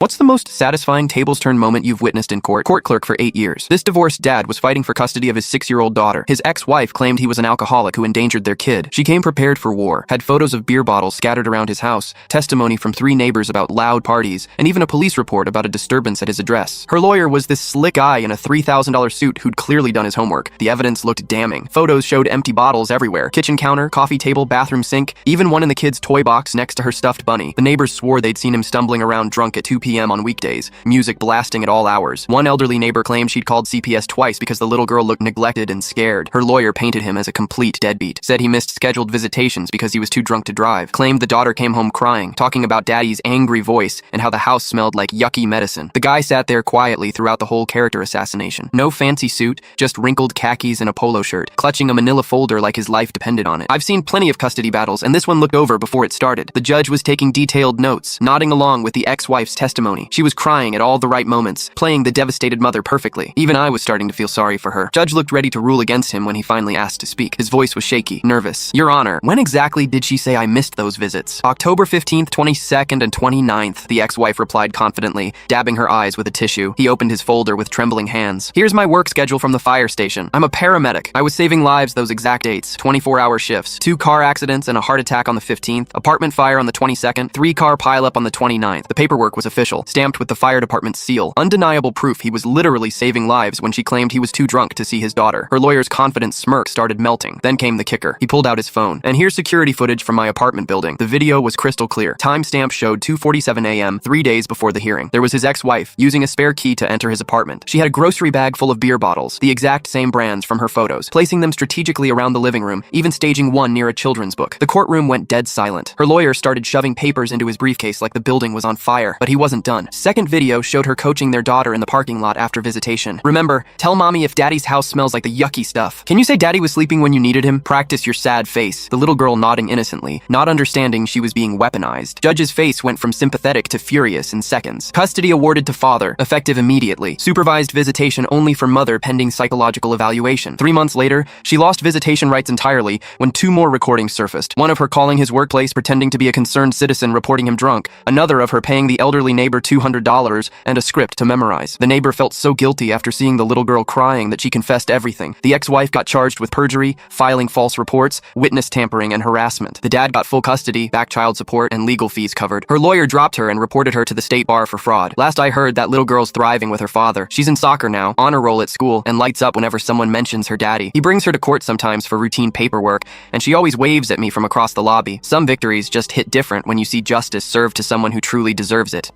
What's the most satisfying tables turn moment you've witnessed in court? Court clerk for 8 years. This divorced dad was fighting for custody of his 6-year-old daughter. His ex-wife claimed he was an alcoholic who endangered their kid. She came prepared for war, had photos of beer bottles scattered around his house, testimony from 3 neighbors about loud parties, and even a police report about a disturbance at his address. Her lawyer was this slick guy in a $3,000 suit who'd clearly done his homework. The evidence looked damning. Photos showed empty bottles everywhere. Kitchen counter, coffee table, bathroom sink, even one in the kid's toy box next to her stuffed bunny. The neighbors swore they'd seen him stumbling around drunk at 2 p.m. on weekdays. Music blasting at all hours. One elderly neighbor claimed she'd called CPS twice because the little girl looked neglected and scared. Her lawyer painted him as a complete deadbeat. Said he missed scheduled visitations because he was too drunk to drive. Claimed the daughter came home crying, talking about daddy's angry voice and how the house smelled like yucky medicine. The guy sat there quietly throughout the whole character assassination. No fancy suit, just wrinkled khakis and a polo shirt, clutching a manila folder like his life depended on it. I've seen plenty of custody battles, and this one looked over before it started. The judge was taking detailed notes, nodding along with the ex-wife's testimony. She was crying at all the right moments, playing the devastated mother perfectly. Even I was starting to feel sorry for her. Judge looked ready to rule against him when he finally asked to speak. His voice was shaky, nervous. Your Honor, when exactly did she say I missed those visits? October 15th, 22nd, and 29th, the ex-wife replied confidently, dabbing her eyes with a tissue. He opened his folder with trembling hands. Here's my work schedule from the fire station. I'm a paramedic. I was saving lives those exact dates. 24-hour shifts. 2 car accidents and a heart attack on the 15th. Apartment fire on the 22nd. 3-car pileup on the 29th. The paperwork was official, stamped with the fire department's seal. Undeniable proof he was literally saving lives when she claimed he was too drunk to see his daughter. Her lawyer's confident smirk started melting. Then came the kicker. He pulled out his phone. And here's security footage from my apartment building. The video was crystal clear. Timestamp showed 2:47 a.m., 3 days before the hearing. There was his ex-wife, using a spare key to enter his apartment. She had a grocery bag full of beer bottles, the exact same brands from her photos, placing them strategically around the living room, even staging one near a children's book. The courtroom went dead silent. Her lawyer started shoving papers into his briefcase like the building was on fire, but he wasn't done. Second video showed her coaching their daughter in the parking lot after visitation. Remember, tell mommy if daddy's house smells like the yucky stuff. Can you say daddy was sleeping when you needed him? Practice your sad face. The little girl nodding innocently, not understanding she was being weaponized. Judge's face went from sympathetic to furious in seconds. Custody awarded to father, effective immediately. Supervised visitation only for mother pending psychological evaluation. 3 months later, she lost visitation rights entirely when 2 more recordings surfaced. One of her calling his workplace pretending to be a concerned citizen reporting him drunk. Another of her paying the elderly neighbor $200 and a script to memorize. The neighbor felt so guilty after seeing the little girl crying that she confessed everything. The ex-wife got charged with perjury, filing false reports, witness tampering, and harassment. The dad got full custody, back child support, and legal fees covered. Her lawyer dropped her and reported her to the state bar for fraud. Last I heard, that little girl's thriving with her father. She's in soccer now, honor roll at school, and lights up whenever someone mentions her daddy. He brings her to court sometimes for routine paperwork, and she always waves at me from across the lobby. Some victories just hit different when you see justice served to someone who truly deserves it.